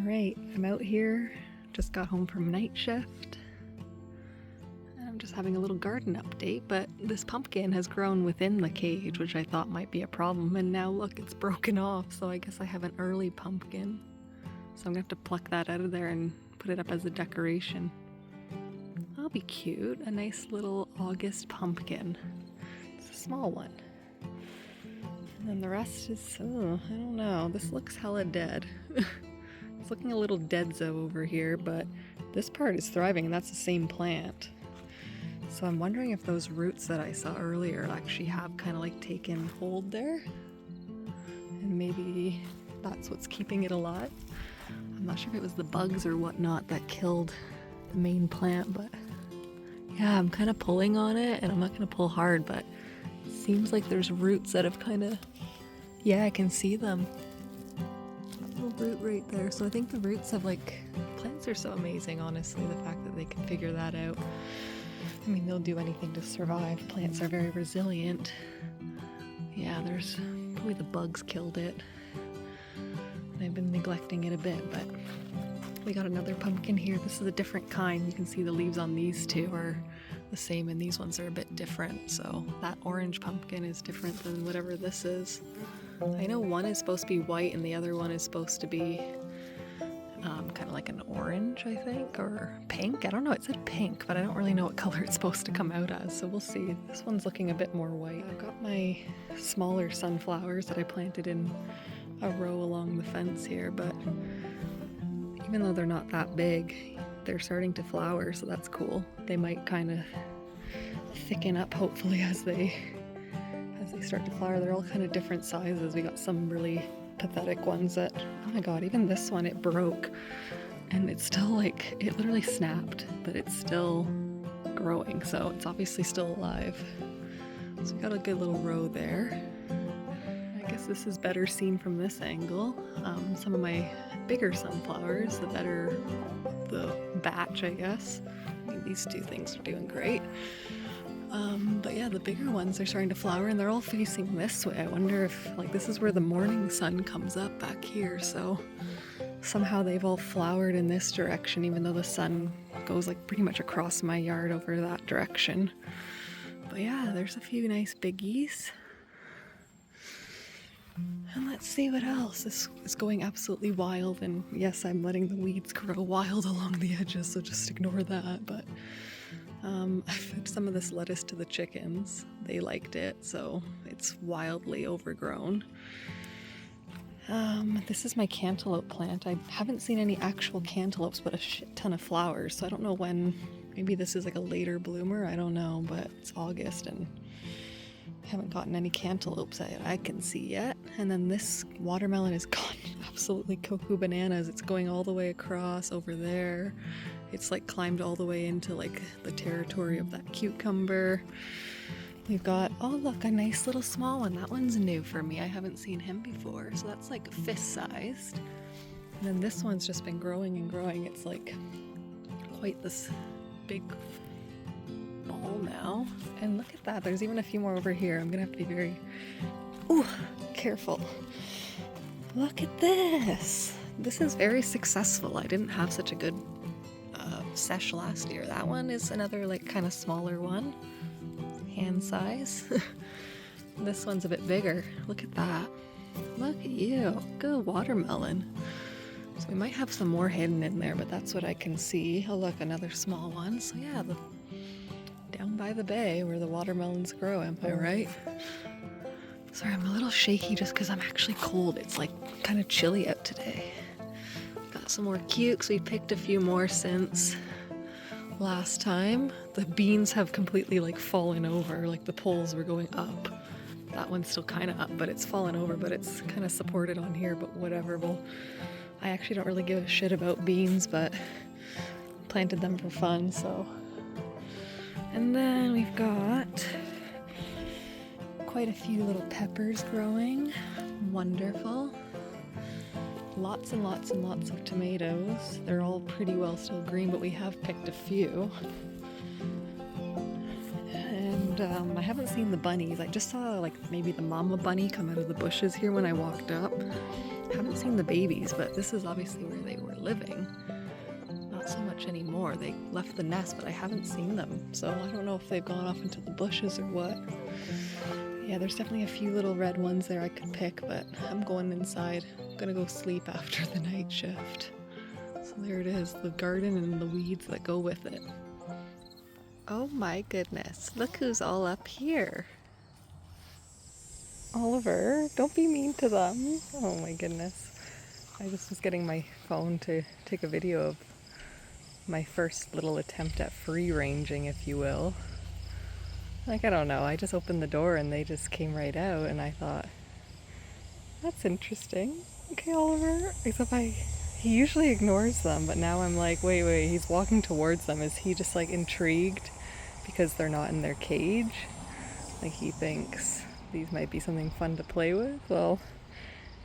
Alright, I'm out here, just got home from night shift. I'm just having a little garden update, but this pumpkin has grown within the cage, which I thought might be a problem, and now look, it's broken off, so I guess I have an early pumpkin. So I'm gonna have to pluck that out of there and put it up as a decoration. That'll be cute, a nice little August pumpkin. It's a small one. And then the rest is, I don't know, this looks hella dead. It's looking a little dead-zo over here, but this part is thriving, and that's the same plant. So I'm wondering if those roots that I saw earlier actually have kind of like taken hold there. And maybe that's what's keeping it alive. I'm not sure if it was the bugs or whatnot that killed the main plant, but yeah, I'm kind of pulling on it, and I'm not going to pull hard, but it seems like there's roots that have kind of, yeah, I can see them. Little root right there. So I think the roots of plants are so amazing, honestly, the fact that they can figure that out. I mean, they'll do anything to survive. Plants are very resilient. Yeah, there's probably the bugs killed it. And I've been neglecting it a bit, but we got another pumpkin here. This is a different kind. You can see the leaves on these two are the same, and these ones are a bit different. So that orange pumpkin is different than whatever this is. I know one is supposed to be white and the other one is supposed to be kind of like an orange, I think, or pink. I don't know, it said pink, but I don't really know what color it's supposed to come out as, so we'll see. This one's looking a bit more white. I've got my smaller sunflowers that I planted in a row along the fence here, but even though they're not that big, they're starting to flower, so that's cool. They might kind of thicken up, hopefully, as they start to flower. They're all kind of different sizes. We got some really pathetic ones that, oh my god, even this one, it broke, and it's still it literally snapped, but it's still growing, so it's obviously still alive. So we got a good little row there. I guess this is better seen from this angle. Some of my bigger sunflowers, the batch, I guess. I mean, these two things are doing great. But yeah, the bigger ones are starting to flower, and they're all facing this way. I wonder if this is where the morning sun comes up back here, so somehow they've all flowered in this direction, even though the sun goes pretty much across my yard over that direction. But yeah, there's a few nice biggies. And let's see what else. This is going absolutely wild, and yes, I'm letting the weeds grow wild along the edges, so just ignore that. But I fed some of this lettuce to the chickens. They liked it, so it's wildly overgrown. This is my cantaloupe plant. I haven't seen any actual cantaloupes, but a shit ton of flowers, so I don't know when. Maybe this is a later bloomer, I don't know, but it's August and I haven't gotten any cantaloupes I can see yet. And then this watermelon is gone absolutely cuckoo bananas. It's going all the way across over there. It's climbed all the way into the territory of that cucumber. We've got, oh look, a nice little small one. That one's new for me. I haven't seen him before. So that's fist-sized. And then this one's just been growing and growing. It's quite this big ball now. And look at that. There's even a few more over here. I'm gonna have to be very, careful. Look at this. This is very successful. I didn't have such a good sesh last year. That one is another kind of smaller one, hand size. This one's a bit bigger. Look at that. Look at you. Good watermelon. So we might have some more hidden in there, but that's what I can see. Oh look, another small one. So yeah, down by the bay where the watermelons grow, am I right? Sorry, I'm a little shaky just because I'm actually cold. It's kind of chilly out today. Got some more cukes. We picked a few more since last time. The beans have completely fallen over. The poles were going up. That one's still kind of up, but it's fallen over, but it's kind of supported on here, but whatever. I actually don't really give a shit about beans, but planted them for fun, so. And then we've got quite a few little peppers growing. Wonderful. Lots and lots and lots of tomatoes. They're all pretty well still green, but we have picked a few. And I haven't seen the bunnies. I just saw maybe the mama bunny come out of the bushes here when I walked up. Haven't seen the babies, but this is obviously where they were living. Not so much anymore. They left the nest, but I haven't seen them, so I don't know if they've gone off into the bushes or what. Yeah, there's definitely a few little red ones there I could pick, but I'm going inside. I'm gonna go sleep after the night shift. So there it is, the garden and the weeds that go with it. Oh my goodness, look who's all up here. Oliver, don't be mean to them. Oh my goodness. I just was getting my phone to take a video of my first little attempt at free ranging, if you will. Like, I don't know, I just opened the door and they just came right out, and I thought, that's interesting. Okay, Oliver. Except he usually ignores them, but now I'm like, wait, he's walking towards them. Is he just like intrigued because they're not in their cage? Like he thinks these might be something fun to play with? Well,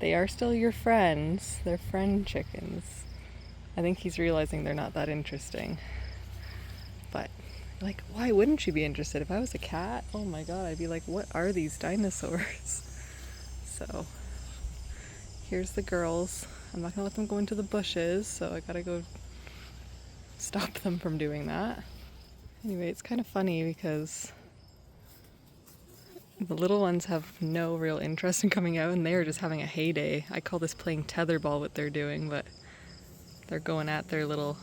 they are still your friends. They're friend chickens. I think he's realizing they're not that interesting. But, like, why wouldn't you be interested? If I was a cat, oh my god, I'd be like, what are these dinosaurs? So, here's the girls. I'm not gonna let them go into the bushes, so I gotta go stop them from doing that. Anyway, it's kind of funny because the little ones have no real interest in coming out, and they are just having a heyday. I call this playing tetherball, what they're doing, but they're going at their little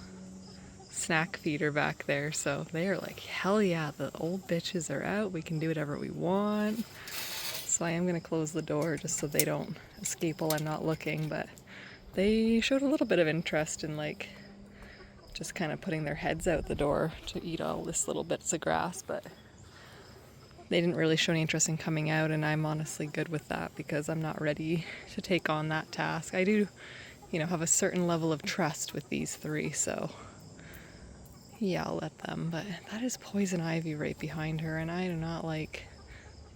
snack feeder back there, so they are like, hell yeah, the old bitches are out, we can do whatever we want. So I am going to close the door just so they don't escape while I'm not looking, but they showed a little bit of interest in like just kind of putting their heads out the door to eat all this little bits of grass, but they didn't really show any interest in coming out, and I'm honestly good with that because I'm not ready to take on that task. I do, have a certain level of trust with these three, so yeah, I'll let them. But that is poison ivy right behind her, and I do not like,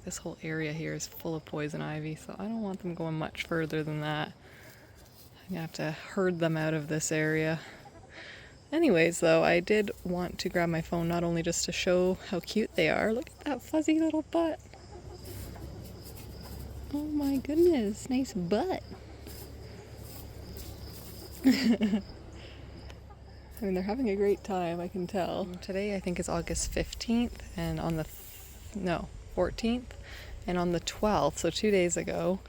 this whole area here is full of poison ivy, so I don't want them going much further than that. I'm gonna have to herd them out of this area. Anyways, though, I did want to grab my phone not only just to show how cute they are. Look at that fuzzy little butt. Oh my goodness, nice butt. I mean, they're having a great time, I can tell. Today I think is August 15th, and on the 14th, and on the 12th, so 2 days ago,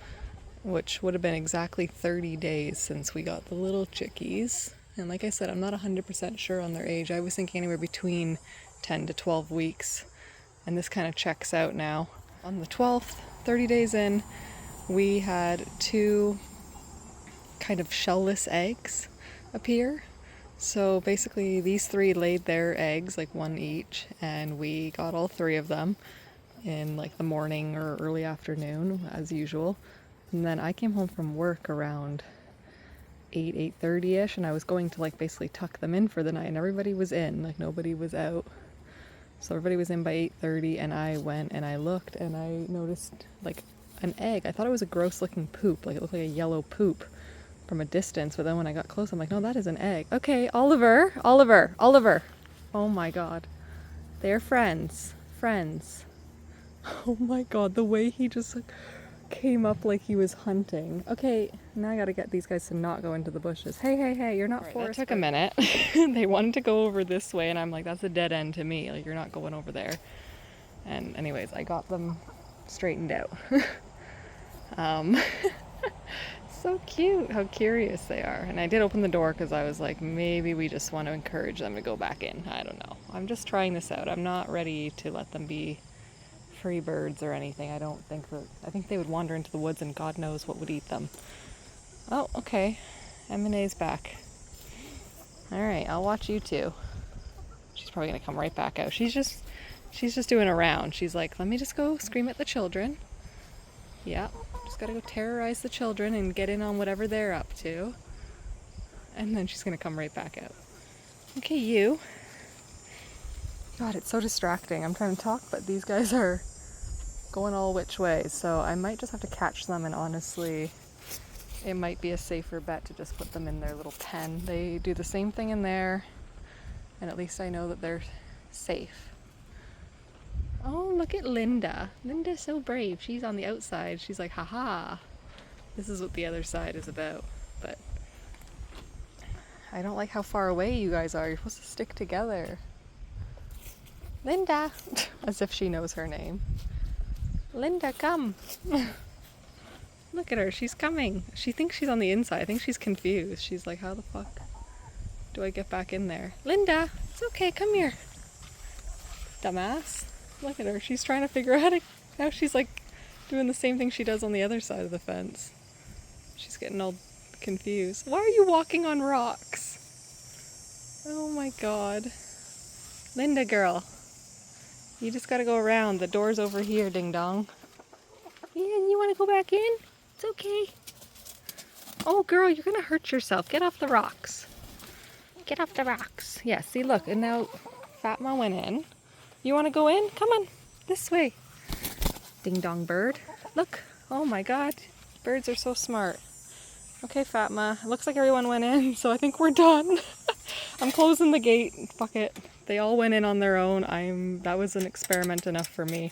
which would have been exactly 30 days since we got the little chickies. And like I said, I'm not 100% sure on their age. I was thinking anywhere between 10 to 12 weeks, and this kind of checks out now. On the 12th, 30 days in, we had 2 kind of shellless eggs appear. So basically these 3 laid their eggs, like 1 each, and we got all 3 of them in like the morning or early afternoon as usual. And then I came home from work around 8:30ish, and I was going to like basically tuck them in for the night, and everybody was in, like nobody was out. So everybody was in by 8:30, and I went and I looked and I noticed like an egg. I thought it was a gross looking poop, like it looked like a yellow poop from a distance, but then when I got close, I'm like, no, that is an egg. Okay, Oliver. Oh my god. They're friends. Oh my god, the way he just like came up like he was hunting. Okay, now I gotta get these guys to not go into the bushes. Hey, you're not forest. That took a minute. They wanted to go over this way, and I'm like, that's a dead end to me. Like, you're not going over there. And anyways, I got them straightened out. So cute how curious they are. And I did open the door because I was like, maybe we just want to encourage them to go back in. I don't know. I'm just trying this out. I'm not ready to let them be free birds or anything. I think they would wander into the woods, and God knows what would eat them. Oh, okay. M&A's back. Alright, I'll watch you two. She's probably gonna come right back out. She's just doing a round. She's like, let me just go scream at the children. Yeah, just gotta go terrorize the children and get in on whatever they're up to. And then she's gonna come right back out. Okay, you. God, it's so distracting. I'm trying to talk, but these guys are going all which ways, so I might just have to catch them, and honestly, it might be a safer bet to just put them in their little pen. They do the same thing in there, and at least I know that they're safe. Oh, look at Linda. Linda's so brave. She's on the outside. She's like, haha, This is what the other side is about, but I don't like how far away you guys are. You're supposed to stick together. Linda! As if she knows her name. Linda, come! Look at her, she's coming. She thinks she's on the inside. I think she's confused. She's like, how the fuck do I get back in there? Linda, it's okay, come here. Dumbass. Look at her, she's trying to figure out how she's like doing the same thing she does on the other side of the fence. She's getting all confused. Why are you walking on rocks? Oh my god. Linda girl, you just gotta go around. The door's over here, ding dong. Yeah, you wanna go back in? It's okay. Oh girl, you're gonna hurt yourself. Get off the rocks. Get off the rocks. Yeah, see, look, and now Fatma went in. You wanna go in? Come on, this way. Ding dong bird. Look, oh my god, birds are so smart. Okay, Fatma, it looks like everyone went in, so I think we're done. I'm closing the gate. Fuck it. They all went in on their own. That was an experiment enough for me.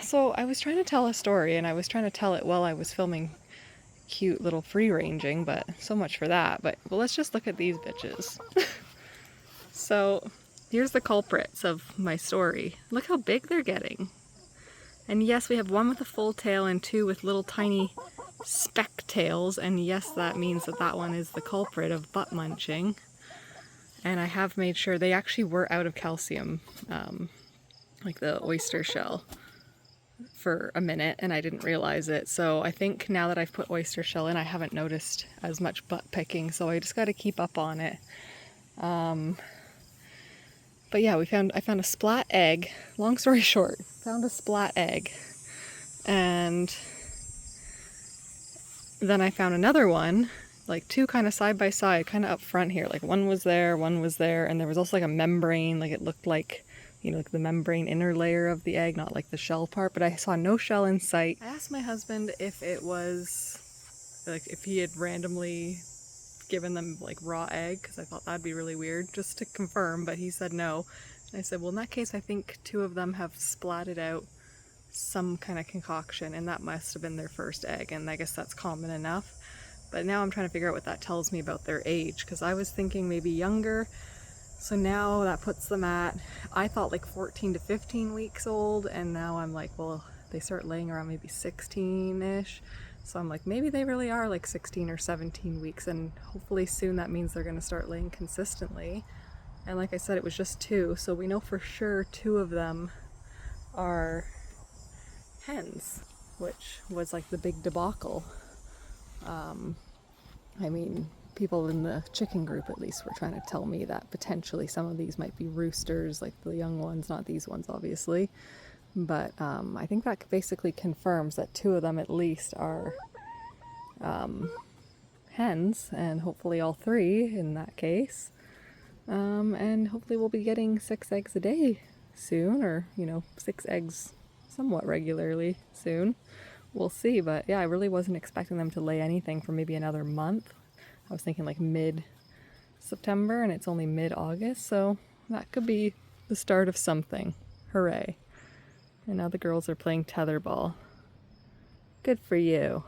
So I was trying to tell a story, and I was trying to tell it while I was filming cute little free ranging, but so much for that. But well, let's just look at these bitches. So here's the culprits of my story. Look how big they're getting. And yes, we have one with a full tail and two with little tiny speck tails, and yes, that means that one is the culprit of butt munching. And I have made sure they actually were out of calcium, like the oyster shell, for a minute, and I didn't realize it. So I think now that I've put oyster shell in, I haven't noticed as much butt picking, so I just got to keep up on it. But yeah, I found a splat egg. Long story short, found a splat egg, and then I found another one, like two kind of side by side, kind of up front here. Like one was there, and there was also like a membrane, like it looked like, you know, like the membrane inner layer of the egg, not like the shell part, but I saw no shell in sight. I asked my husband if it was, like, if he had randomly given them like raw egg, because I thought that'd be really weird, just to confirm, but he said no. And I said, well, in that case, I think two of them have splatted out some kind of concoction, and that must have been their first egg, and I guess that's common enough. But now I'm trying to figure out what that tells me about their age, because I was thinking maybe younger. So now that puts them at, I thought like 14 to 15 weeks old, and now I'm like, well, they start laying around maybe 16-ish. So I'm like, maybe they really are like 16 or 17 weeks, and hopefully soon that means they're going to start laying consistently. And like I said, it was just two, so we know for sure two of them are hens, which was like the big debacle. I mean, people in the chicken group at least were trying to tell me that potentially some of these might be roosters, like the young ones, not these ones obviously. But I think that basically confirms that two of them at least are hens, and hopefully all three in that case. And hopefully we'll be getting 6 eggs a day soon, or, you know, 6 eggs somewhat regularly soon. We'll see, but yeah, I really wasn't expecting them to lay anything for maybe another month. I was thinking like mid-September, and it's only mid-August, so that could be the start of something. Hooray. And now the girls are playing tetherball. Good for you.